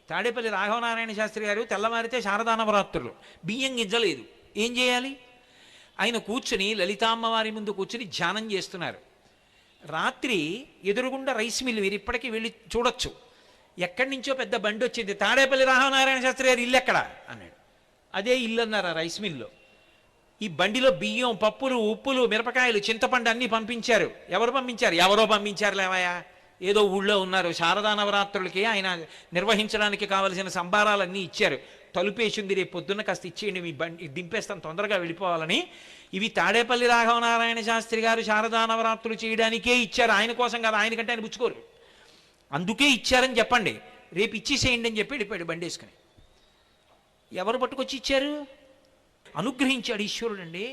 తాడేపల్లి రాఘవనారాయణ శాస్త్రి గారు తెల్లవారితే శారదా నవరాత్రులు, బియ్యం గింజలేదు, ఏం చేయాలి? ఆయన కూర్చుని లలితామ్మవారి ముందు కూర్చుని ధ్యానం చేస్తున్నారు. రాత్రి ఎదురుగుండా రైస్ మిల్, మీరు ఇప్పటికీ వెళ్ళి చూడొచ్చు, ఎక్కడి నుంచో పెద్ద బండి వచ్చింది, తాడేపల్లి రాఘవనారాయణ శాస్త్రి గారు ఇల్లు ఎక్కడ అన్నాడు. అదే ఇల్లు అన్నారు ఆ రైస్ మిల్లో. ఈ బండిలో బియ్యం, పప్పులు, ఉప్పులు, మిరపకాయలు, చింతపండు అన్నీ పంపించారు. ఎవరు పంపించారు? ఎవరో పంపించారు లేవయా, ఏదో ఊళ్ళో ఉన్నారు. శారదా నవరాత్రులకి ఆయన నిర్వహించడానికి కావలసిన సంభారాలన్నీ ఇచ్చారు. తలుపేసింది, రేపు పొద్దున్న కాస్త ఇచ్చేయండి, మీ బండి దింపేస్తాను తొందరగా వెళ్ళిపోవాలని. ఇవి తాడేపల్లి రాఘవనారాయణ శాస్త్రి గారు శారదా నవరాత్రులు చేయడానికే ఇచ్చారు, ఆయన కోసం కాదు. ఆయనకంటే ఆయన పుచ్చుకోరు, అందుకే ఇచ్చారని చెప్పండి, రేపు ఇచ్చేసేయండి అని చెప్పి వెళ్ళిపోయాడు బండి వేసుకుని. ఎవరు పట్టుకొచ్చి ఇచ్చారు? అనుగ్రహించాడు ఈశ్వరుడండి.